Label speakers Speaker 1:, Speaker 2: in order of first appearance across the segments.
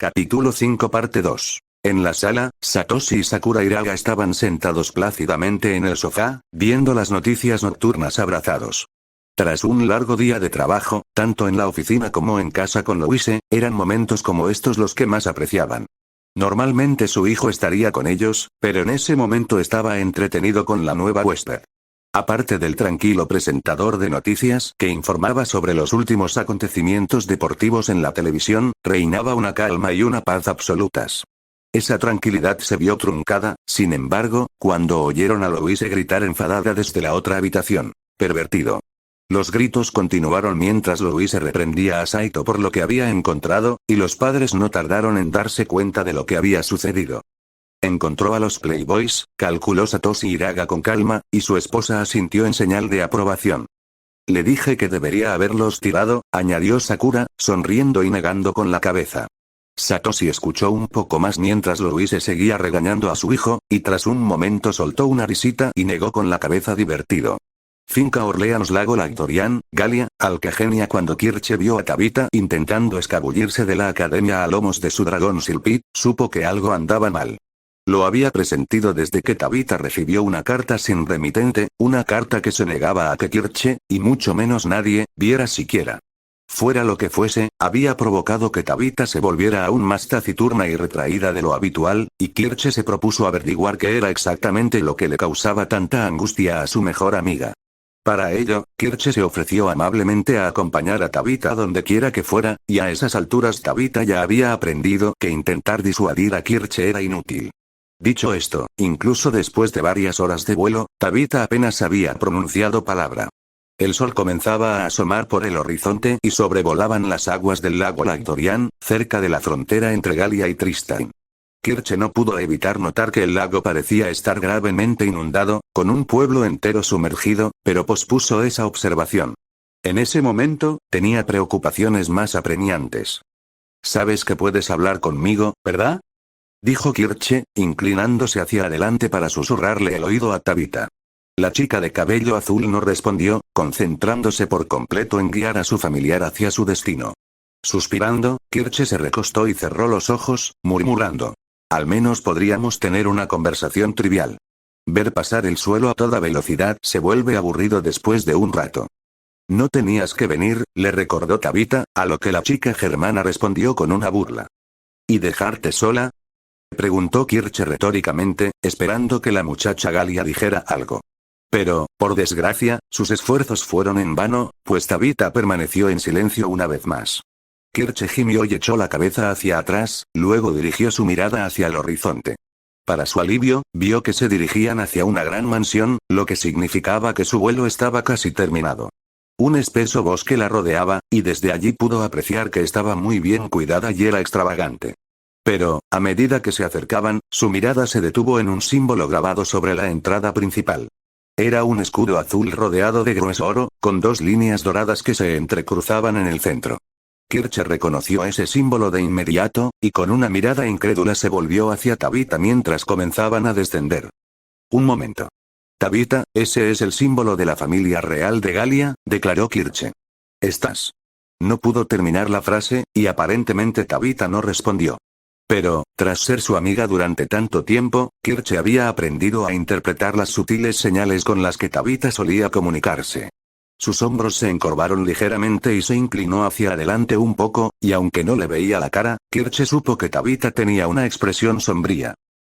Speaker 1: Capítulo 5 parte 2. En la sala, Satoshi y Sakura Hiraga estaban sentados plácidamente en el sofá, viendo las noticias nocturnas abrazados. Tras un largo día de trabajo, tanto en la oficina como en casa con Louise, eran momentos como estos los que más apreciaban. Normalmente su hijo estaría con ellos, pero en ese momento estaba entretenido con la nueva huésped. Aparte del tranquilo presentador de noticias que informaba sobre los últimos acontecimientos deportivos en la televisión, reinaba una calma y una paz absolutas. Esa tranquilidad se vio truncada, sin embargo, cuando oyeron a Louise gritar enfadada desde la otra habitación. «Pervertido». Los gritos continuaron mientras Louise reprendía a Saito por lo que había encontrado, y los padres no tardaron en darse cuenta de lo que había sucedido. Encontró a los Playboys, calculó Satoshi Hiraga con calma, y su esposa asintió en señal de aprobación. Le dije que debería haberlos tirado, añadió Sakura, sonriendo y negando con la cabeza. Satoshi escuchó un poco más mientras Louise seguía regañando a su hijo, y tras un momento soltó una risita y negó con la cabeza divertido. Finca Orleans Lago Lactorian, Galia, Alcagenia. Cuando Kirche vio a Tabitha intentando escabullirse de la academia a lomos de su dragón Silpit, supo que algo andaba mal. Lo había presentido desde que Tabitha recibió una carta sin remitente, una carta que se negaba a que Kirche, y mucho menos nadie, viera siquiera. Fuera lo que fuese, había provocado que Tabitha se volviera aún más taciturna y retraída de lo habitual, y Kirche se propuso averiguar qué era exactamente lo que le causaba tanta angustia a su mejor amiga. Para ello, Kirche se ofreció amablemente a acompañar a Tabitha donde quiera que fuera, y a esas alturas Tabitha ya había aprendido que intentar disuadir a Kirche era inútil. Dicho esto, incluso después de varias horas de vuelo, Tabitha apenas había pronunciado palabra. El sol comenzaba a asomar por el horizonte y sobrevolaban las aguas del lago Lactorian, cerca de la frontera entre Galia y Tristan. Kirche no pudo evitar notar que el lago parecía estar gravemente inundado, con un pueblo entero sumergido, pero pospuso esa observación. En ese momento, tenía preocupaciones más apremiantes. «Sabes que puedes hablar conmigo, ¿verdad?», dijo Kirche, inclinándose hacia adelante para susurrarle el oído a Tabitha. La chica de cabello azul no respondió, concentrándose por completo en guiar a su familiar hacia su destino. Suspirando, Kirche se recostó y cerró los ojos, murmurando: «Al menos podríamos tener una conversación trivial. Ver pasar el suelo a toda velocidad se vuelve aburrido después de un rato». «No tenías que venir», le recordó Tabitha, a lo que la chica germana respondió con una burla. «¿Y dejarte sola?», preguntó Kirche retóricamente, esperando que la muchacha Galia dijera algo. Pero, por desgracia, sus esfuerzos fueron en vano, pues Tabitha permaneció en silencio una vez más. Kirche gimió y echó la cabeza hacia atrás, luego dirigió su mirada hacia el horizonte. Para su alivio, vio que se dirigían hacia una gran mansión, lo que significaba que su vuelo estaba casi terminado. Un espeso bosque la rodeaba, y desde allí pudo apreciar que estaba muy bien cuidada y era extravagante. Pero, a medida que se acercaban, su mirada se detuvo en un símbolo grabado sobre la entrada principal. Era un escudo azul rodeado de grueso oro, con dos líneas doradas que se entrecruzaban en el centro. Kirche reconoció ese símbolo de inmediato, y con una mirada incrédula se volvió hacia Tabitha mientras comenzaban a descender. «Un momento. Tabitha, ese es el símbolo de la familia real de Galia», declaró Kirche. «¿Estás?». No pudo terminar la frase, y aparentemente Tabitha no respondió. Pero, tras ser su amiga durante tanto tiempo, Kirche había aprendido a interpretar las sutiles señales con las que Tabitha solía comunicarse. Sus hombros se encorvaron ligeramente y se inclinó hacia adelante un poco, y aunque no le veía la cara, Kirche supo que Tabitha tenía una expresión sombría.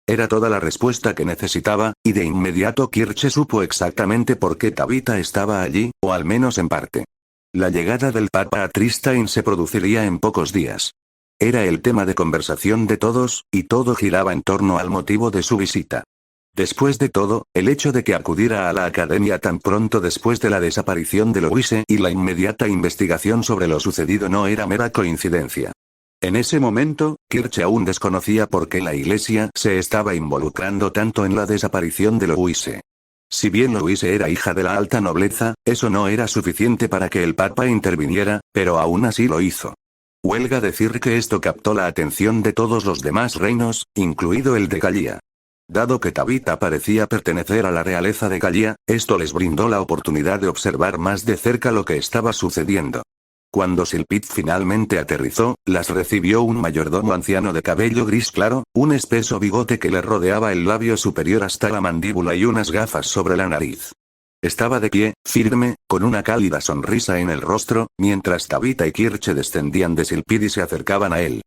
Speaker 1: Era toda la respuesta que necesitaba, y de inmediato Kirche supo exactamente por qué Tabitha estaba allí, o al menos en parte. La llegada del Papa a Tristan se produciría en pocos días. Era el tema de conversación de todos, y todo giraba en torno al motivo de su visita. Después de todo, el hecho de que acudiera a la academia tan pronto después de la desaparición de Louise y la inmediata investigación sobre lo sucedido no era mera coincidencia. En ese momento, Kirche aún desconocía por qué la iglesia se estaba involucrando tanto en la desaparición de Louise. Si bien Louise era hija de la alta nobleza, eso no era suficiente para que el Papa interviniera, pero aún así lo hizo. Huelga decir que esto captó la atención de todos los demás reinos, incluido el de Galia. Dado que Tabitha parecía pertenecer a la realeza de Galia, esto les brindó la oportunidad de observar más de cerca lo que estaba sucediendo. Cuando Silpit finalmente aterrizó, las recibió un mayordomo anciano de cabello gris claro, un espeso bigote que le rodeaba el labio superior hasta la mandíbula y unas gafas sobre la nariz. Estaba de pie, firme, con una cálida sonrisa en el rostro, mientras Tabitha y Kirche descendían de Silpid y se acercaban a él.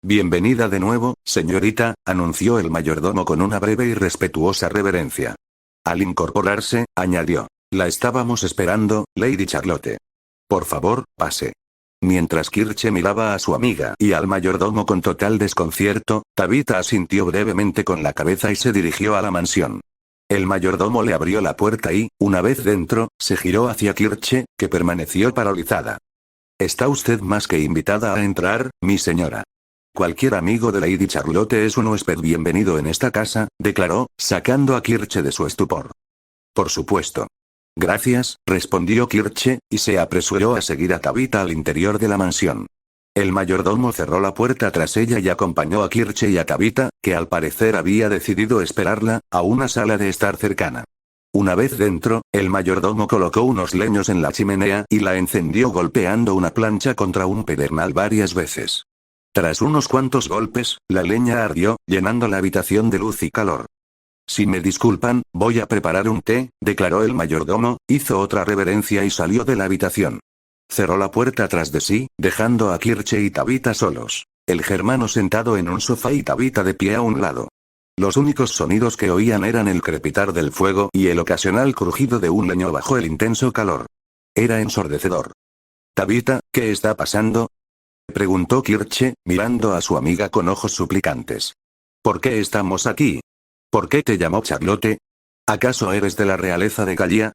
Speaker 1: «Bienvenida de nuevo, señorita», anunció el mayordomo con una breve y respetuosa reverencia. Al incorporarse, añadió: «La estábamos esperando, Lady Charlotte. Por favor, pase». Mientras Kirche miraba a su amiga y al mayordomo con total desconcierto, Tabitha asintió brevemente con la cabeza y se dirigió a la mansión. El mayordomo le abrió la puerta y, una vez dentro, se giró hacia Kirche, que permaneció paralizada. «Está usted más que invitada a entrar, mi señora. Cualquier amigo de Lady Charlotte es un huésped bienvenido en esta casa», declaró, sacando a Kirche de su estupor. «Por supuesto». «Gracias», respondió Kirche, y se apresuró a seguir a Tabitha al interior de la mansión. El mayordomo cerró la puerta tras ella y acompañó a Kirche y a Tabitha, que al parecer había decidido esperarla, a una sala de estar cercana. Una vez dentro, el mayordomo colocó unos leños en la chimenea y la encendió golpeando una plancha contra un pedernal varias veces. Tras unos cuantos golpes, la leña ardió, llenando la habitación de luz y calor. «Si me disculpan, voy a preparar un té», declaró el mayordomo, hizo otra reverencia y salió de la habitación. Cerró la puerta tras de sí, dejando a Kirche y Tabitha solos. El germano sentado en un sofá y Tabitha de pie a un lado. Los únicos sonidos que oían eran el crepitar del fuego y el ocasional crujido de un leño bajo el intenso calor. Era ensordecedor. «Tabitha, ¿qué está pasando?», preguntó Kirche, mirando a su amiga con ojos suplicantes. «¿Por qué estamos aquí? ¿Por qué te llamó Charlotte? ¿Acaso eres de la realeza de Gallia?».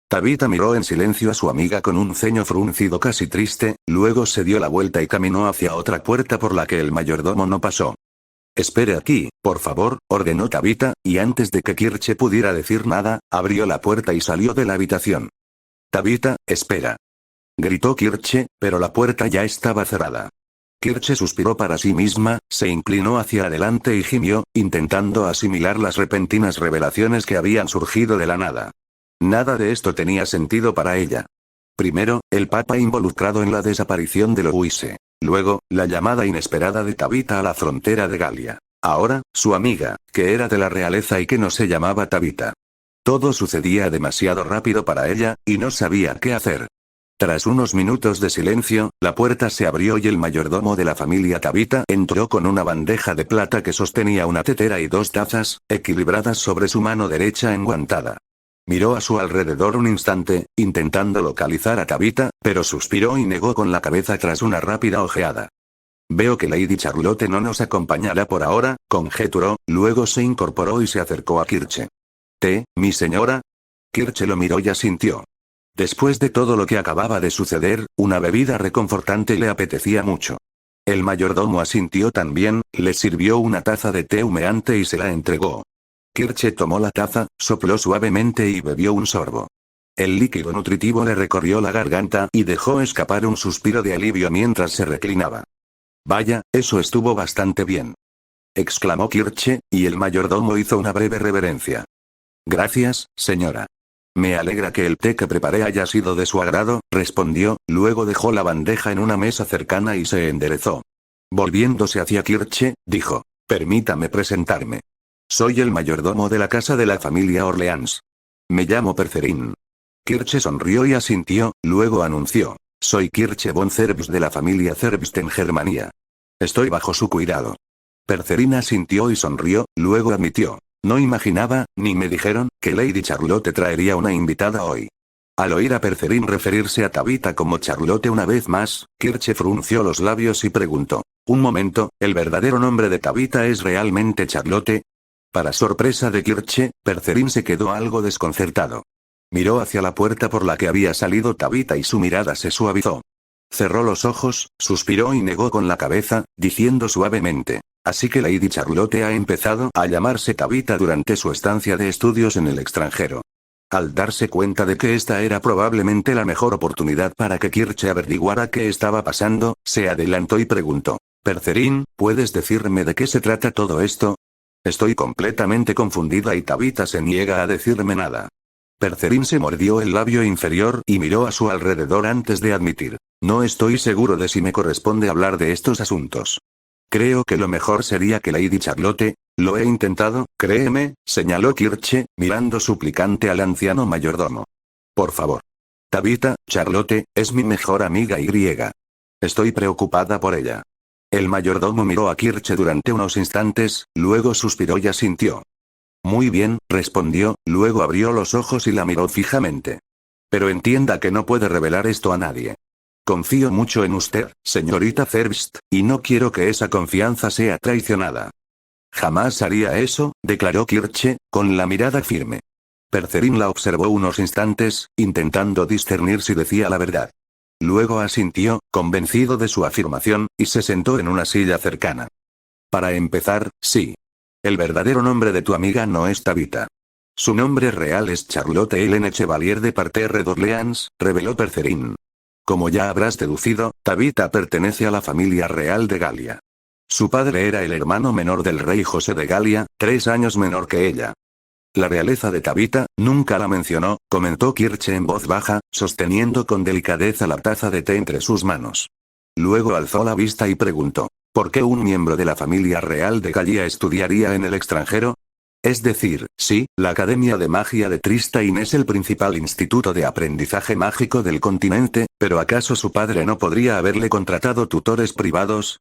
Speaker 1: Tabitha miró en silencio a su amiga con un ceño fruncido casi triste, luego se dio la vuelta y caminó hacia otra puerta por la que el mayordomo no pasó. «Espere aquí, por favor», ordenó Tabitha, y antes de que Kirche pudiera decir nada, abrió la puerta y salió de la habitación. «Tabitha, espera», gritó Kirche, pero la puerta ya estaba cerrada. Kirche suspiró para sí misma, se inclinó hacia adelante y gimió, intentando asimilar las repentinas revelaciones que habían surgido de la nada. Nada de esto tenía sentido para ella. Primero, el papa involucrado en la desaparición de Louise. Luego, la llamada inesperada de Tabitha a la frontera de Gallia. Ahora, su amiga, que era de la realeza y que no se llamaba Tabitha. Todo sucedía demasiado rápido para ella, y no sabía qué hacer. Tras unos minutos de silencio, la puerta se abrió y el mayordomo de la familia Tabitha entró con una bandeja de plata que sostenía una tetera y dos tazas, equilibradas sobre su mano derecha enguantada. Miró a su alrededor un instante, intentando localizar a Tabitha, pero suspiró y negó con la cabeza tras una rápida ojeada. «Veo que Lady Charlotte no nos acompañará por ahora», conjeturó, luego se incorporó y se acercó a Kirche. «¿Té, mi señora?». Kirche lo miró y asintió. Después de todo lo que acababa de suceder, una bebida reconfortante le apetecía mucho. El mayordomo asintió también, le sirvió una taza de té humeante y se la entregó. Kirche tomó la taza, sopló suavemente y bebió un sorbo. El líquido nutritivo le recorrió la garganta y dejó escapar un suspiro de alivio mientras se reclinaba. «Vaya, eso estuvo bastante bien», exclamó Kirche, y el mayordomo hizo una breve reverencia. «Gracias, señora. Me alegra que el té que preparé haya sido de su agrado», respondió, luego dejó la bandeja en una mesa cercana y se enderezó. Volviéndose hacia Kirche, dijo: «Permítame presentarme. Soy el mayordomo de la casa de la familia Orleans. Me llamo Percerin». Kirche sonrió y asintió, luego anunció: «Soy Kirche von Zerbst de la familia Zerbst en Germania. Estoy bajo su cuidado». Percerin asintió y sonrió, luego admitió: «No imaginaba, ni me dijeron, que Lady Charlotte traería una invitada hoy». Al oír a Percerin referirse a Tabitha como Charlotte una vez más, Kirche frunció los labios y preguntó: «Un momento, ¿el verdadero nombre de Tabitha es realmente Charlotte?». Para sorpresa de Kirche, Percerin se quedó algo desconcertado. Miró hacia la puerta por la que había salido Tabitha y su mirada se suavizó. Cerró los ojos, suspiró y negó con la cabeza, diciendo suavemente: «Así que Lady Charlotte ha empezado a llamarse Tabitha durante su estancia de estudios en el extranjero». Al darse cuenta de que esta era probablemente la mejor oportunidad para que Kirche averiguara qué estaba pasando, se adelantó y preguntó: «Percerin, ¿puedes decirme de qué se trata todo esto? Estoy completamente confundida y Tabitha se niega a decirme nada». Percerin se mordió el labio inferior y miró a su alrededor antes de admitir: No estoy seguro de si me corresponde hablar de estos asuntos. Creo que lo mejor sería que Lady Charlotte, lo he intentado, créeme, señaló Kirche, mirando suplicante al anciano mayordomo. Por favor. Tabitha, Charlotte, es mi mejor amiga y griega. Estoy preocupada por ella. El mayordomo miró a Kirche durante unos instantes, luego suspiró y asintió. Muy bien, respondió, luego abrió los ojos y la miró fijamente. Pero entienda que no puede revelar esto a nadie. Confío mucho en usted, señorita Zerbst, y no quiero que esa confianza sea traicionada. Jamás haría eso, declaró Kirche, con la mirada firme. Percerin la observó unos instantes, intentando discernir si decía la verdad. Luego asintió, convencido de su afirmación, y se sentó en una silla cercana. Para empezar, sí. El verdadero nombre de tu amiga no es Tabitha. Su nombre real es Charlotte Hélène Chevalier de Parterre d'Orléans, reveló Percerin. Como ya habrás deducido, Tabitha pertenece a la familia real de Galia. Su padre era el hermano menor del rey José de Galia, 3 años menor que ella. La realeza de Tabitha, nunca la mencionó, comentó Kirche en voz baja, sosteniendo con delicadeza la taza de té entre sus manos. Luego alzó la vista y preguntó, ¿por qué un miembro de la familia real de Galia estudiaría en el extranjero? Es decir, sí, la Academia de Magia de Tristein es el principal instituto de aprendizaje mágico del continente, pero ¿acaso su padre no podría haberle contratado tutores privados?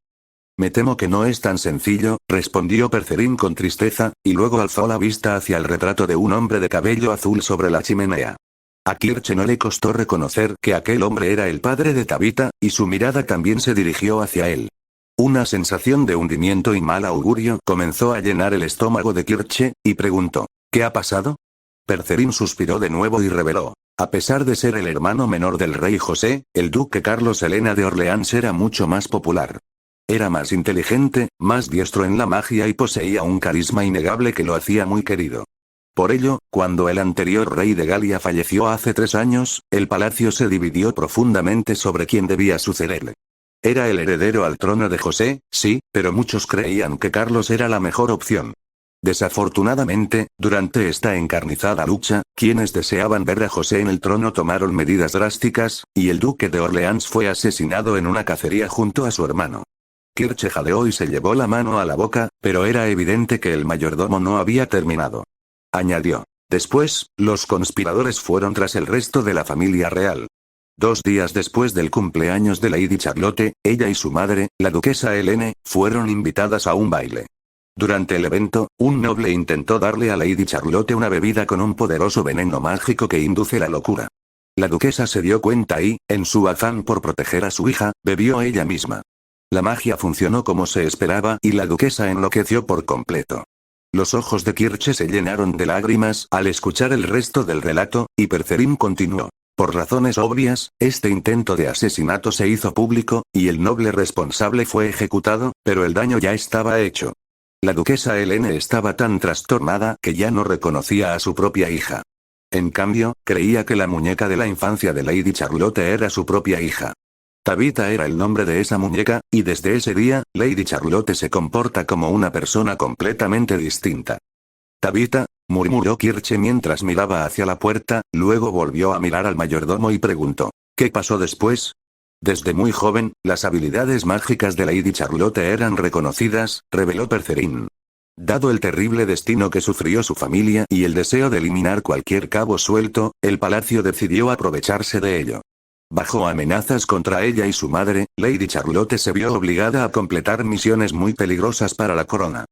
Speaker 1: Me temo que no es tan sencillo, respondió Percerin con tristeza, y luego alzó la vista hacia el retrato de un hombre de cabello azul sobre la chimenea. A Kirche no le costó reconocer que aquel hombre era el padre de Tabitha, y su mirada también se dirigió hacia él. Una sensación de hundimiento y mal augurio comenzó a llenar el estómago de Kirche, y preguntó, ¿qué ha pasado? Percerin suspiró de nuevo y reveló. A pesar de ser el hermano menor del rey José, el duque Carlos Helena de Orleans era mucho más popular. Era más inteligente, más diestro en la magia y poseía un carisma innegable que lo hacía muy querido. Por ello, cuando el anterior rey de Galia falleció hace 3 años, el palacio se dividió profundamente sobre quién debía sucederle. Era el heredero al trono de José, sí, pero muchos creían que Carlos era la mejor opción. Desafortunadamente, durante esta encarnizada lucha, quienes deseaban ver a José en el trono tomaron medidas drásticas, y el duque de Orleans fue asesinado en una cacería junto a su hermano. Kirche jadeó y se llevó la mano a la boca, pero era evidente que el mayordomo no había terminado. Añadió. Después, los conspiradores fueron tras el resto de la familia real. 2 días después del cumpleaños de Lady Charlotte, ella y su madre, la duquesa Helene, fueron invitadas a un baile. Durante el evento, un noble intentó darle a Lady Charlotte una bebida con un poderoso veneno mágico que induce la locura. La duquesa se dio cuenta y, en su afán por proteger a su hija, bebió ella misma. La magia funcionó como se esperaba y la duquesa enloqueció por completo. Los ojos de Kirche se llenaron de lágrimas al escuchar el resto del relato, y Percerin continuó. Por razones obvias, este intento de asesinato se hizo público, y el noble responsable fue ejecutado, pero el daño ya estaba hecho. La duquesa Helene estaba tan trastornada que ya no reconocía a su propia hija. En cambio, creía que la muñeca de la infancia de Lady Charlotte era su propia hija. Tabitha era el nombre de esa muñeca, y desde ese día, Lady Charlotte se comporta como una persona completamente distinta. Tabitha, murmuró Kirche mientras miraba hacia la puerta, luego volvió a mirar al mayordomo y preguntó, ¿qué pasó después? Desde muy joven, las habilidades mágicas de Lady Charlotte eran reconocidas, reveló Percerin. Dado el terrible destino que sufrió su familia y el deseo de eliminar cualquier cabo suelto, el palacio decidió aprovecharse de ello. Bajo amenazas contra ella y su madre, Lady Charlotte se vio obligada a completar misiones muy peligrosas para la corona.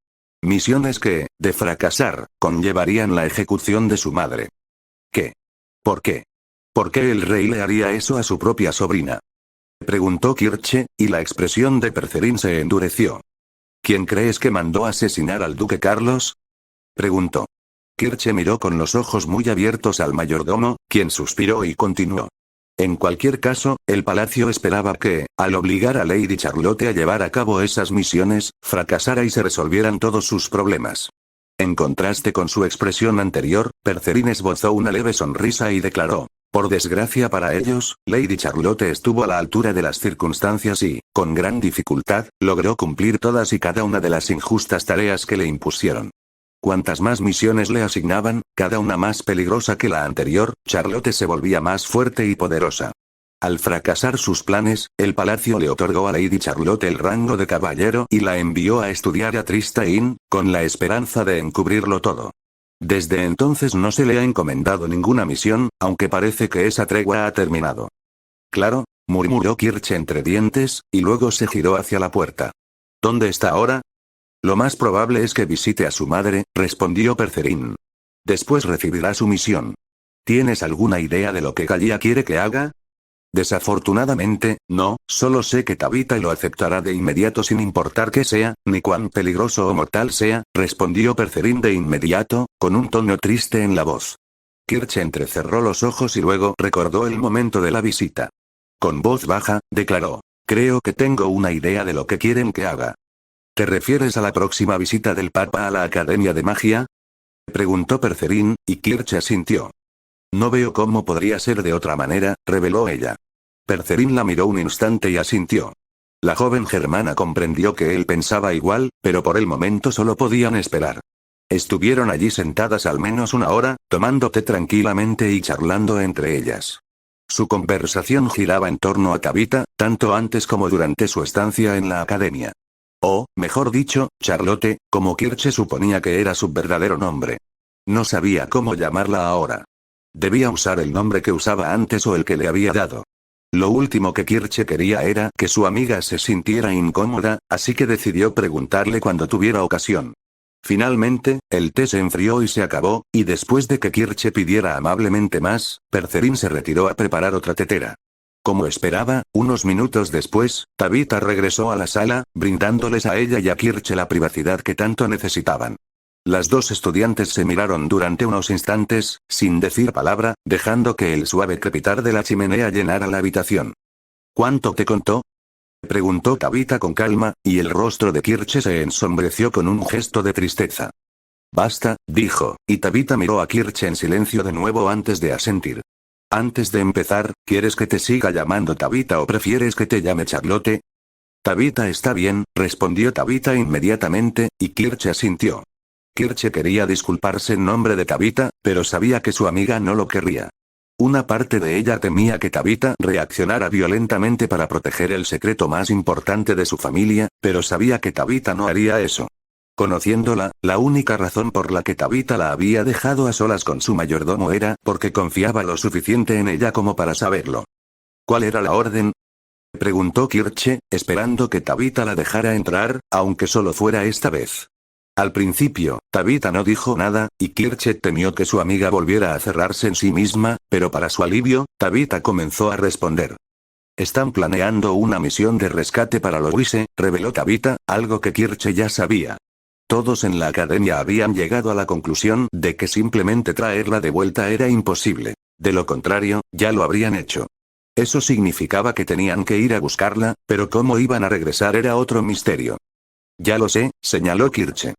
Speaker 1: Misiones que, de fracasar, conllevarían la ejecución de su madre. ¿Qué? ¿Por qué? ¿Por qué el rey le haría eso a su propia sobrina? Preguntó Kirche, y la expresión de Percerin se endureció. ¿Quién crees que mandó asesinar al duque Carlos? Preguntó. Kirche miró con los ojos muy abiertos al mayordomo, quien suspiró y continuó. En cualquier caso, el palacio esperaba que, al obligar a Lady Charlotte a llevar a cabo esas misiones, fracasara y se resolvieran todos sus problemas. En contraste con su expresión anterior, Percerin esbozó una leve sonrisa y declaró. Por desgracia para ellos, Lady Charlotte estuvo a la altura de las circunstancias y, con gran dificultad, logró cumplir todas y cada una de las injustas tareas que le impusieron. Cuantas más misiones le asignaban, cada una más peligrosa que la anterior, Charlotte se volvía más fuerte y poderosa. Al fracasar sus planes, el palacio le otorgó a Lady Charlotte el rango de caballero y la envió a estudiar a Tristain, con la esperanza de encubrirlo todo. Desde entonces no se le ha encomendado ninguna misión, aunque parece que esa tregua ha terminado. Claro, murmuró Kirche entre dientes, y luego se giró hacia la puerta. ¿Dónde está ahora? Lo más probable es que visite a su madre, respondió Percerin. Después recibirá su misión. ¿Tienes alguna idea de lo que Galia quiere que haga? Desafortunadamente, no, solo sé que Tabitha lo aceptará de inmediato sin importar qué sea, ni cuán peligroso o mortal sea, respondió Percerin de inmediato, con un tono triste en la voz. Kirche entrecerró los ojos y luego recordó el momento de la visita. Con voz baja, declaró. Creo que tengo una idea de lo que quieren que haga. ¿Te refieres a la próxima visita del Papa a la Academia de Magia? Preguntó Percerin, y Kirche asintió. No veo cómo podría ser de otra manera, reveló ella. Percerin la miró un instante y asintió. La joven germana comprendió que él pensaba igual, pero por el momento solo podían esperar. Estuvieron allí sentadas al menos una hora, tomando té tranquilamente y charlando entre ellas. Su conversación giraba en torno a Tabitha, tanto antes como durante su estancia en la academia. O, mejor dicho, Charlotte, como Kirche suponía que era su verdadero nombre. No sabía cómo llamarla ahora. Debía usar el nombre que usaba antes o el que le había dado. Lo último que Kirche quería era que su amiga se sintiera incómoda, así que decidió preguntarle cuando tuviera ocasión. Finalmente, el té se enfrió y se acabó, y después de que Kirche pidiera amablemente más, Percerin se retiró a preparar otra tetera. Como esperaba, unos minutos después, Tabitha regresó a la sala, brindándoles a ella y a Kirche la privacidad que tanto necesitaban. Las dos estudiantes se miraron durante unos instantes, sin decir palabra, dejando que el suave crepitar de la chimenea llenara la habitación. ¿Cuánto te contó? Preguntó Tabitha con calma, y el rostro de Kirche se ensombreció con un gesto de tristeza. Basta, dijo, y Tabitha miró a Kirche en silencio de nuevo antes de asentir. Antes de empezar, ¿quieres que te siga llamando Tabitha o prefieres que te llame Charlotte? Tabitha está bien, respondió Tabitha inmediatamente, y Kirche asintió. Kirche quería disculparse en nombre de Tabitha, pero sabía que su amiga no lo querría. Una parte de ella temía que Tabitha reaccionara violentamente para proteger el secreto más importante de su familia, pero sabía que Tabitha no haría eso. Conociéndola, la única razón por la que Tabitha la había dejado a solas con su mayordomo era porque confiaba lo suficiente en ella como para saberlo. ¿Cuál era la orden? Preguntó Kirche, esperando que Tabitha la dejara entrar, aunque solo fuera esta vez. Al principio, Tabitha no dijo nada, y Kirche temió que su amiga volviera a cerrarse en sí misma, pero para su alivio, Tabitha comenzó a responder. Están planeando una misión de rescate para Louise, reveló Tabitha, algo que Kirche ya sabía. Todos en la academia habían llegado a la conclusión de que simplemente traerla de vuelta era imposible. De lo contrario, ya lo habrían hecho. Eso significaba que tenían que ir a buscarla, pero cómo iban a regresar era otro misterio. Ya lo sé, señaló Kirche.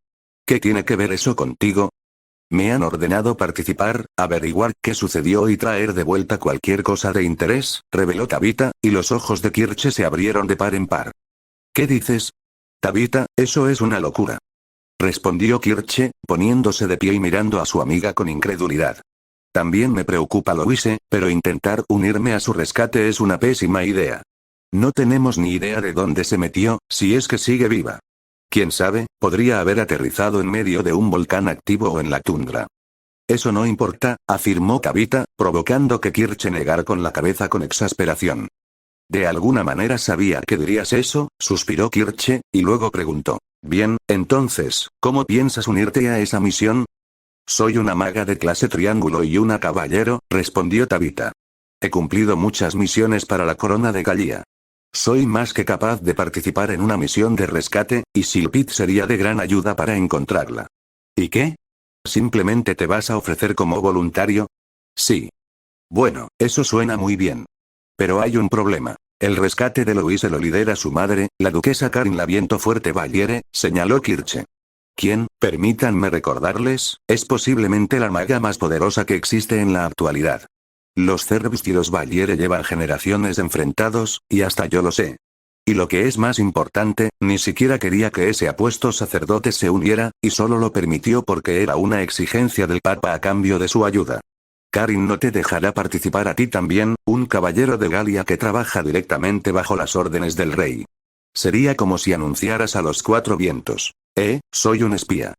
Speaker 1: ¿Qué tiene que ver eso contigo? Me han ordenado participar, averiguar qué sucedió y traer de vuelta cualquier cosa de interés, reveló Tabitha, y los ojos de Kirche se abrieron de par en par. ¿Qué dices? Tabitha, eso es una locura. Respondió Kirche, poniéndose de pie y mirando a su amiga con incredulidad. También me preocupa Louise, pero intentar unirme a su rescate es una pésima idea. No tenemos ni idea de dónde se metió, si es que sigue viva. Quién sabe, podría haber aterrizado en medio de un volcán activo o en la tundra. Eso no importa, afirmó Tabitha, provocando que Kirche negara con la cabeza con exasperación. De alguna manera sabía que dirías eso, suspiró Kirche, y luego preguntó. Bien, entonces, ¿cómo piensas unirte a esa misión? Soy una maga de clase triángulo y una caballero, respondió Tabitha. He cumplido muchas misiones para la corona de Galia. Soy más que capaz de participar en una misión de rescate, y Silpit sería de gran ayuda para encontrarla. ¿Y qué? ¿Simplemente te vas a ofrecer como voluntario? Sí. Bueno, eso suena muy bien. Pero hay un problema. El rescate de Louise lo lidera su madre, la duquesa Karin la Viento Fuerte Valiere, señaló Kirche. ¿Quién, permítanme recordarles, es posiblemente la maga más poderosa que existe en la actualidad? Los Cervus y los Valiere llevan generaciones enfrentados, y hasta yo lo sé. Y lo que es más importante, ni siquiera quería que ese apuesto sacerdote se uniera, y solo lo permitió porque era una exigencia del Papa a cambio de su ayuda. Karin no te dejará participar a ti también, un caballero de Galia que trabaja directamente bajo las órdenes del rey. Sería como si anunciaras a los cuatro vientos. Soy un espía.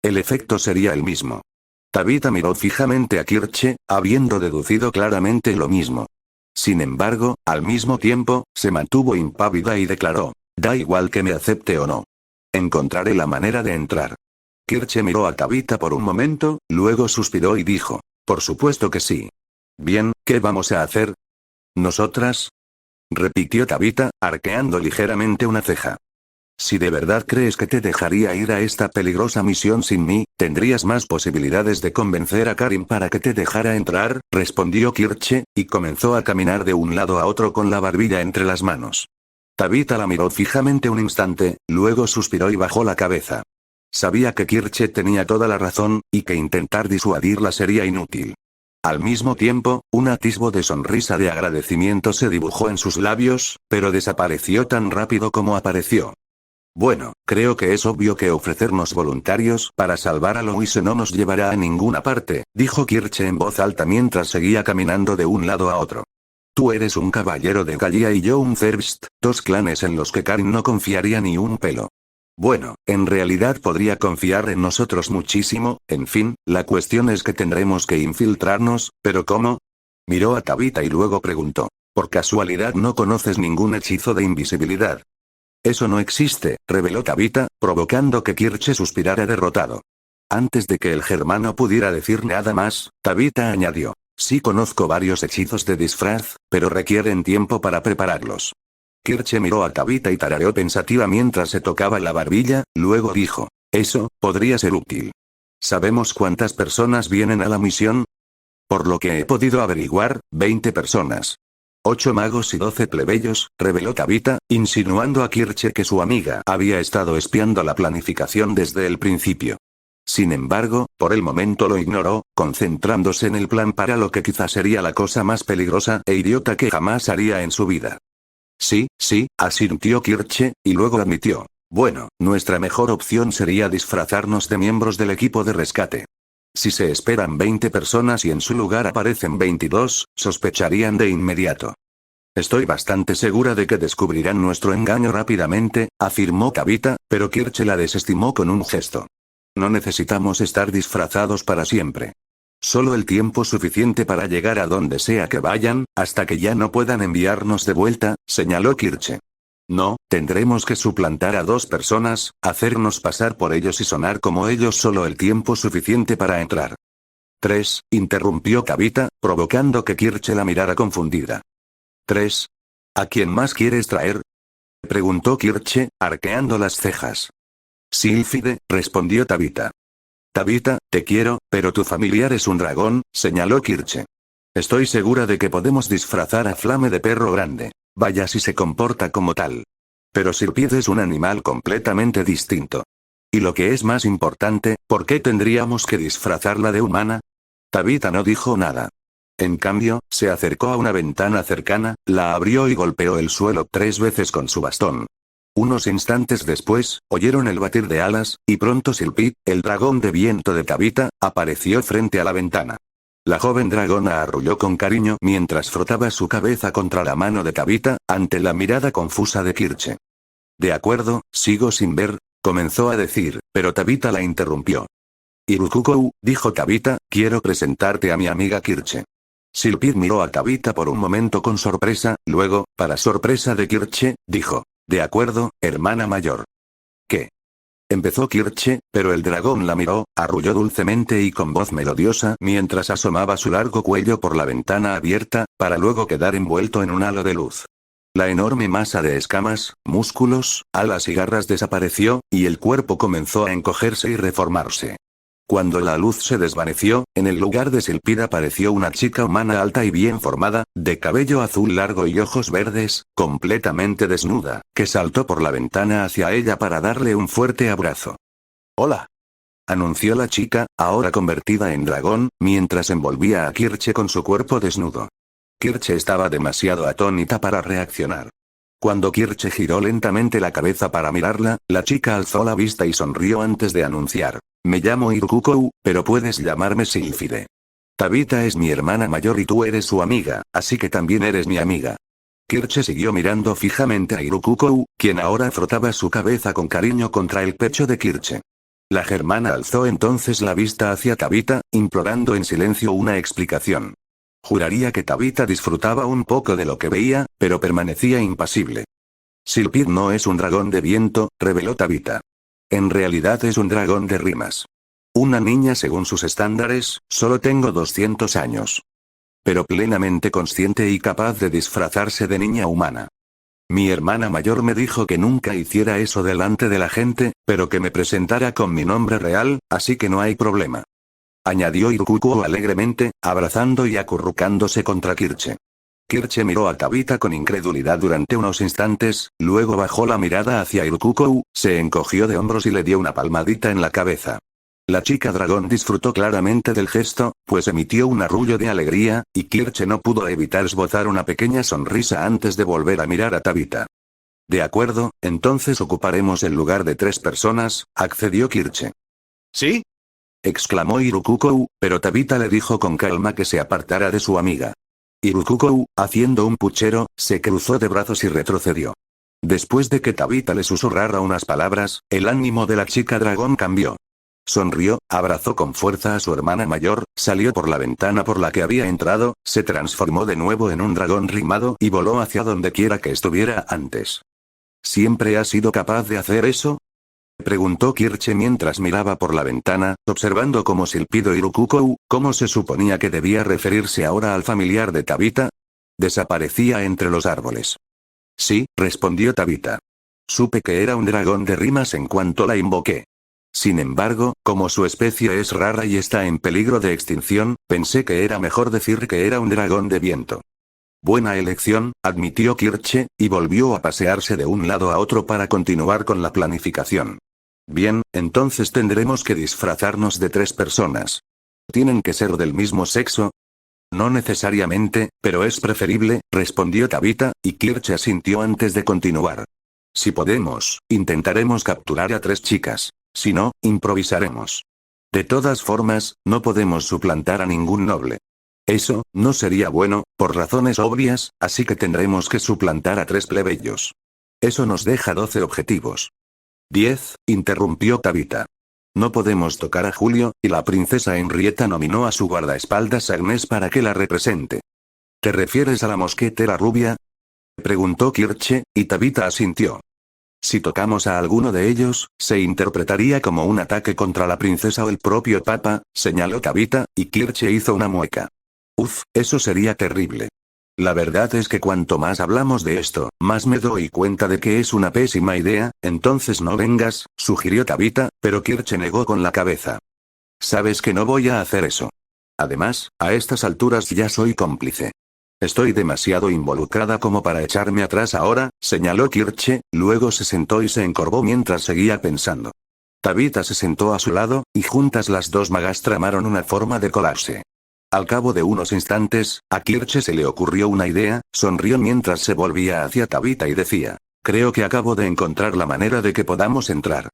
Speaker 1: El efecto sería el mismo. Tabitha miró fijamente a Kirche, habiendo deducido claramente lo mismo. Sin embargo, al mismo tiempo, se mantuvo impávida y declaró, da igual que me acepte o no. Encontraré la manera de entrar. Kirche miró a Tabitha por un momento, luego suspiró y dijo, por supuesto que sí. Bien, ¿qué vamos a hacer? ¿Nosotras? Repitió Tabitha, arqueando ligeramente una ceja. Si de verdad crees que te dejaría ir a esta peligrosa misión sin mí, tendrías más posibilidades de convencer a Karin para que te dejara entrar, respondió Kirche, y comenzó a caminar de un lado a otro con la barbilla entre las manos. Tabitha la miró fijamente un instante, luego suspiró y bajó la cabeza. Sabía que Kirche tenía toda la razón, y que intentar disuadirla sería inútil. Al mismo tiempo, un atisbo de sonrisa de agradecimiento se dibujó en sus labios, pero desapareció tan rápido como apareció. Bueno, creo que es obvio que ofrecernos voluntarios para salvar a Louise no nos llevará a ninguna parte, dijo Kirche en voz alta mientras seguía caminando de un lado a otro. Tú eres un caballero de Galia y yo un Zerbst, dos clanes en los que Karin no confiaría ni un pelo. Bueno, en realidad podría confiar en nosotros muchísimo, en fin, la cuestión es que tendremos que infiltrarnos, ¿pero cómo? Miró a Tabitha y luego preguntó, ¿por casualidad no conoces ningún hechizo de invisibilidad? Eso no existe, reveló Tabitha, provocando que Kirche suspirara derrotado. Antes de que el germano pudiera decir nada más, Tabitha añadió, sí conozco varios hechizos de disfraz, pero requieren tiempo para prepararlos. Kirche miró a Tabitha y tarareó pensativa mientras se tocaba la barbilla, luego dijo, eso, podría ser útil. ¿Sabemos cuántas personas vienen a la misión? Por lo que he podido averiguar, 20 personas. 8 magos y 12 plebeyos, reveló Tabitha, insinuando a Kirche que su amiga había estado espiando la planificación desde el principio. Sin embargo, por el momento lo ignoró, concentrándose en el plan para lo que quizá sería la cosa más peligrosa e idiota que jamás haría en su vida. Sí, asintió Kirche, y luego admitió, bueno, nuestra mejor opción sería disfrazarnos de miembros del equipo de rescate. Si se esperan 20 personas y en su lugar aparecen 22, sospecharían de inmediato. Estoy bastante segura de que descubrirán nuestro engaño rápidamente, afirmó Tabitha, pero Kirche la desestimó con un gesto. No necesitamos estar disfrazados para siempre. Solo el tiempo suficiente para llegar a donde sea que vayan, hasta que ya no puedan enviarnos de vuelta, señaló Kirche. No, tendremos que suplantar a 2 personas, hacernos pasar por ellos y sonar como ellos solo el tiempo suficiente para entrar. 3, interrumpió Tabitha, provocando que Kirche la mirara confundida. 3. ¿A quién más quieres traer? Preguntó Kirche, arqueando las cejas. Sílfide, respondió Tabitha. Tabitha, te quiero, pero tu familiar es un dragón, señaló Kirche. Estoy segura de que podemos disfrazar a Flame de perro grande. Vaya si se comporta como tal. Pero Silpide es un animal completamente distinto. Y lo que es más importante, ¿por qué tendríamos que disfrazarla de humana? Tabitha no dijo nada. En cambio, se acercó a una ventana cercana, la abrió y golpeó el suelo 3 veces con su bastón. Unos instantes después, oyeron el batir de alas, y pronto Silpid, el dragón de viento de Tabitha, apareció frente a la ventana. La joven dragona arrulló con cariño mientras frotaba su cabeza contra la mano de Tabitha, ante la mirada confusa de Kirche. De acuerdo, sigo sin ver, comenzó a decir, pero Tabitha la interrumpió. Irukukou, dijo Tabitha, quiero presentarte a mi amiga Kirche. Silpid miró a Tabitha por un momento con sorpresa, luego, para sorpresa de Kirche, dijo, de acuerdo, hermana mayor. ¿Qué? Empezó Kirche, pero el dragón la miró, arrulló dulcemente y con voz melodiosa mientras asomaba su largo cuello por la ventana abierta, para luego quedar envuelto en un halo de luz. La enorme masa de escamas, músculos, alas y garras desapareció, y el cuerpo comenzó a encogerse y reformarse. Cuando la luz se desvaneció, en el lugar de Silpid apareció una chica humana alta y bien formada, de cabello azul largo y ojos verdes, completamente desnuda, que saltó por la ventana hacia ella para darle un fuerte abrazo. «Hola», anunció la chica, ahora convertida en dragón, mientras envolvía a Kirche con su cuerpo desnudo. Kirche estaba demasiado atónita para reaccionar. Cuando Kirche giró lentamente la cabeza para mirarla, la chica alzó la vista y sonrió antes de anunciar. Me llamo Irukukou, pero puedes llamarme Sílfide. Tabitha es mi hermana mayor y tú eres su amiga, así que también eres mi amiga. Kirche siguió mirando fijamente a Irukukou, quien ahora frotaba su cabeza con cariño contra el pecho de Kirche. La germana alzó entonces la vista hacia Tabitha, implorando en silencio una explicación. Juraría que Tabitha disfrutaba un poco de lo que veía, pero permanecía impasible. Silpid no es un dragón de viento, reveló Tabitha. En realidad es un dragón de rimas. Una niña según sus estándares, solo tengo 200 años. Pero plenamente consciente y capaz de disfrazarse de niña humana. Mi hermana mayor me dijo que nunca hiciera eso delante de la gente, pero que me presentara con mi nombre real, así que no hay problema. Añadió Irukukou alegremente, abrazando y acurrucándose contra Kirche. Kirche miró a Tabitha con incredulidad durante unos instantes, luego bajó la mirada hacia Irukukou, se encogió de hombros y le dio una palmadita en la cabeza. La chica dragón disfrutó claramente del gesto, pues emitió un arrullo de alegría, y Kirche no pudo evitar esbozar una pequeña sonrisa antes de volver a mirar a Tabitha. De acuerdo, entonces ocuparemos el lugar de 3 personas, accedió Kirche.
Speaker 2: ¿Sí?
Speaker 1: Exclamó Irukukou, pero Tabitha le dijo con calma que se apartara de su amiga. Irukukou, haciendo un puchero, se cruzó de brazos y retrocedió. Después de que Tabitha le susurrara unas palabras, el ánimo de la chica dragón cambió. Sonrió, abrazó con fuerza a su hermana mayor, salió por la ventana por la que había entrado, se transformó de nuevo en un dragón rimado y voló hacia donde quiera que estuviera antes. ¿Siempre has sido capaz de hacer eso? Preguntó Kirche mientras miraba por la ventana, observando cómo silpido Irukukou, cómo se suponía que debía referirse ahora al familiar de Tabitha. Desaparecía entre los árboles. Sí, respondió Tabitha. Supe que era un dragón de rimas en cuanto la invoqué. Sin embargo, como su especie es rara y está en peligro de extinción, pensé que era mejor decir que era un dragón de viento. Buena elección, admitió Kirche, y volvió a pasearse de un lado a otro para continuar con la planificación. Bien, entonces tendremos que disfrazarnos de 3 personas. ¿Tienen que ser del mismo sexo? No necesariamente, pero es preferible, respondió Tabitha, y Kirche asintió antes de continuar. Si podemos, intentaremos capturar a 3 chicas. Si no, improvisaremos. De todas formas, no podemos suplantar a ningún noble. Eso, no sería bueno, por razones obvias, así que tendremos que suplantar a 3 plebeyos. Eso nos deja 12 objetivos. 10, interrumpió Tabitha. No podemos tocar a Julio, y la princesa Henrietta nominó a su guardaespaldas Agnès para que la represente. ¿Te refieres a la mosquetera rubia? Preguntó Kirche, y Tabitha asintió. Si tocamos a alguno de ellos, se interpretaría como un ataque contra la princesa o el propio papa, señaló Tabitha, y Kirche hizo una mueca. Uf, eso sería terrible. La verdad es que cuanto más hablamos de esto, más me doy cuenta de que es una pésima idea, entonces no vengas, sugirió Tabitha, pero Kirche negó con la cabeza. Sabes que no voy a hacer eso. Además, a estas alturas ya soy cómplice. Estoy demasiado involucrada como para echarme atrás ahora, señaló Kirche, luego se sentó y se encorvó mientras seguía pensando. Tabitha se sentó a su lado, y juntas las 2 magas tramaron una forma de colarse. Al cabo de unos instantes, a Kirche se le ocurrió una idea, sonrió mientras se volvía hacia Tabitha y decía, creo que acabo de encontrar la manera de que podamos entrar.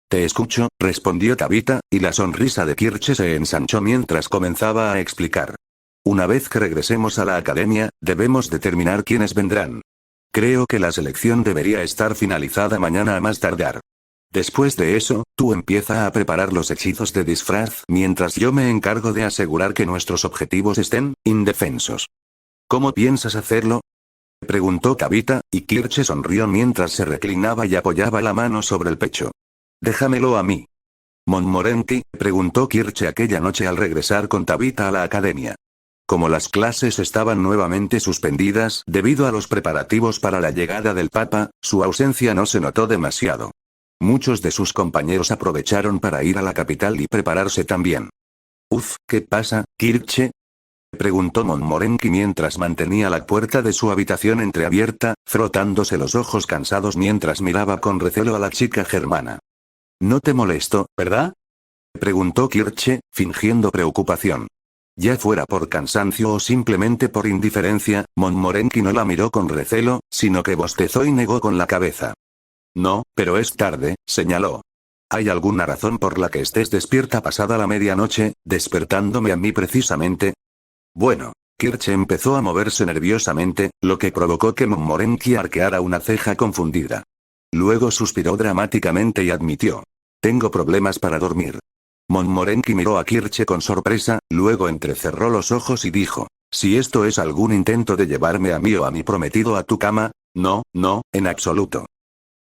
Speaker 1: Te escucho, respondió Tabitha, y la sonrisa de Kirche se ensanchó mientras comenzaba a explicar. Una vez que regresemos a la academia, debemos determinar quiénes vendrán. Creo que la selección debería estar finalizada mañana a más tardar. Después de eso, tú empieza a preparar los hechizos de disfraz mientras yo me encargo de asegurar que nuestros objetivos estén indefensos. ¿Cómo piensas hacerlo? Preguntó Tabitha, y Kirche sonrió mientras se reclinaba y apoyaba la mano sobre el pecho. Déjamelo a mí. Montmorency, preguntó Kirche aquella noche al regresar con Tabitha a la academia. Como las clases estaban nuevamente suspendidas debido a los preparativos para la llegada del Papa, su ausencia no se notó demasiado. Muchos de sus compañeros aprovecharon para ir a la capital y prepararse también. Uf, ¿qué pasa, Kirche? Preguntó Montmorency mientras mantenía la puerta de su habitación entreabierta, frotándose los ojos cansados mientras miraba con recelo a la chica germana. No te molesto, ¿verdad? Preguntó Kirche, fingiendo preocupación. Ya fuera por cansancio o simplemente por indiferencia, Montmorency no la miró con recelo, sino que bostezó y negó con la cabeza. No, pero es tarde, señaló. ¿Hay alguna razón por la que estés despierta pasada la medianoche, despertándome a mí precisamente? Bueno. Kirche empezó a moverse nerviosamente, lo que provocó que Momorenki arqueara una ceja confundida. Luego suspiró dramáticamente y admitió. Tengo problemas para dormir. Momorenki miró a Kirche con sorpresa, luego entrecerró los ojos y dijo. Si esto es algún intento de llevarme a mí o a mi prometido a tu cama, no, en absoluto.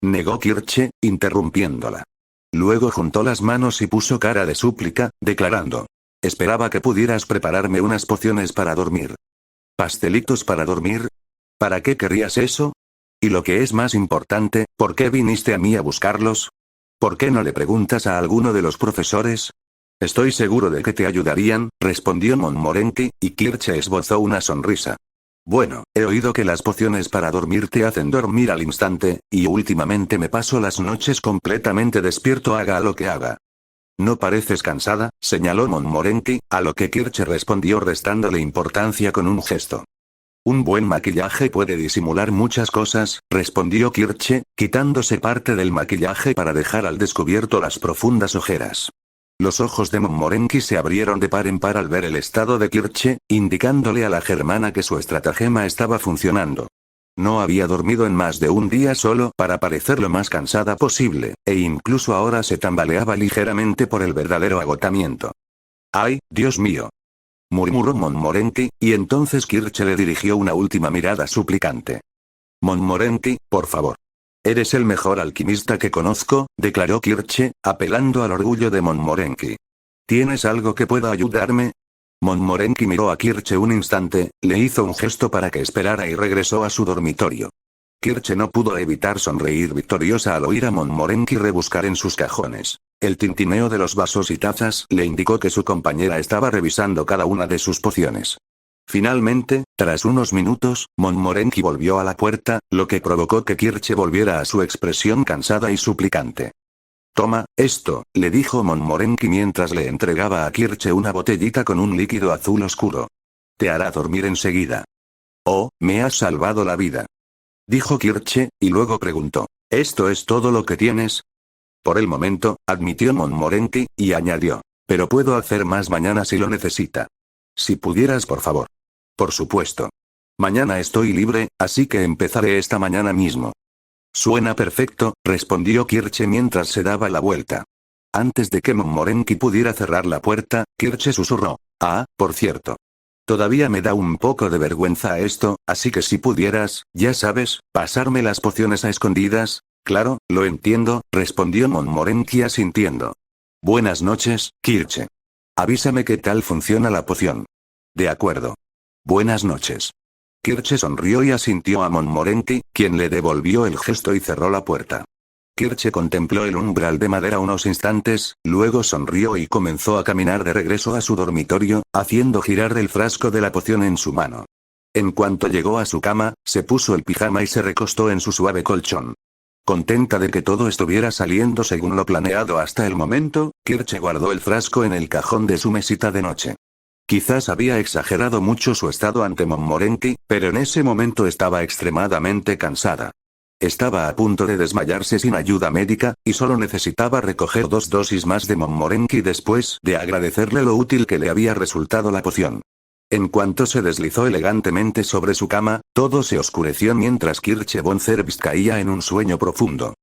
Speaker 1: Negó Kirche, interrumpiéndola. Luego juntó las manos y puso cara de súplica, declarando. Esperaba que pudieras prepararme unas pociones para dormir. ¿Pastelitos para dormir? ¿Para qué querrías eso? Y lo que es más importante, ¿por qué viniste a mí a buscarlos? ¿Por qué no le preguntas a alguno de los profesores? Estoy seguro de que te ayudarían, respondió Momorenki, y Kirche esbozó una sonrisa. Bueno, he oído que las pociones para dormir te hacen dormir al instante, y últimamente me paso las noches completamente despierto haga lo que haga. No pareces cansada, señaló Momorenki, a lo que Kirche respondió restándole importancia con un gesto. Un buen maquillaje puede disimular muchas cosas, respondió Kirche, quitándose parte del maquillaje para dejar al descubierto las profundas ojeras. Los ojos de Momorenki se abrieron de par en par al ver el estado de Kirche, indicándole a la germana que su estratagema estaba funcionando. No había dormido en más de un día solo para parecer lo más cansada posible, e incluso ahora se tambaleaba ligeramente por el verdadero agotamiento. ¡Ay, Dios mío! Murmuró Momorenki, y entonces Kirche le dirigió una última mirada suplicante. Momorenki, por favor. Eres el mejor alquimista que conozco, declaró Kirche, apelando al orgullo de Momorenki. ¿Tienes algo que pueda ayudarme? Momorenki miró a Kirche un instante, le hizo un gesto para que esperara y regresó a su dormitorio. Kirche no pudo evitar sonreír victoriosa al oír a Momorenki rebuscar en sus cajones. El tintineo de los vasos y tazas le indicó que su compañera estaba revisando cada una de sus pociones. Finalmente, tras unos minutos, Momorenki volvió a la puerta, lo que provocó que Kirche volviera a su expresión cansada y suplicante. Toma, esto, le dijo Momorenki mientras le entregaba a Kirche una botellita con un líquido azul oscuro. Te hará dormir enseguida. Oh, me has salvado la vida. Dijo Kirche, y luego preguntó. ¿Esto es todo lo que tienes? Por el momento, admitió Momorenki, y añadió. Pero puedo hacer más mañana si lo necesita. Si pudieras por favor. Por supuesto. Mañana estoy libre, así que empezaré esta mañana mismo. Suena perfecto, respondió Kirche mientras se daba la vuelta. Antes de que Momorenki pudiera cerrar la puerta, Kirche susurró. Ah, por cierto. Todavía me da un poco de vergüenza esto, así que si pudieras, ya sabes, pasarme las pociones a escondidas. Claro, lo entiendo, respondió Momorenki asintiendo. Buenas noches, Kirche. Avísame qué tal funciona la poción. De acuerdo. Buenas noches. Kirche sonrió y asintió a Momorenki, quien le devolvió el gesto y cerró la puerta. Kirche contempló el umbral de madera unos instantes, luego sonrió y comenzó a caminar de regreso a su dormitorio, haciendo girar el frasco de la poción en su mano. En cuanto llegó a su cama, se puso el pijama y se recostó en su suave colchón. Contenta de que todo estuviera saliendo según lo planeado hasta el momento, Kirche guardó el frasco en el cajón de su mesita de noche. Quizás había exagerado mucho su estado ante Momorenki, pero en ese momento estaba extremadamente cansada. Estaba a punto de desmayarse sin ayuda médica, y solo necesitaba recoger 2 dosis más de Momorenki después de agradecerle lo útil que le había resultado la poción. En cuanto se deslizó elegantemente sobre su cama, todo se oscureció mientras Kirche von Zervist caía en un sueño profundo.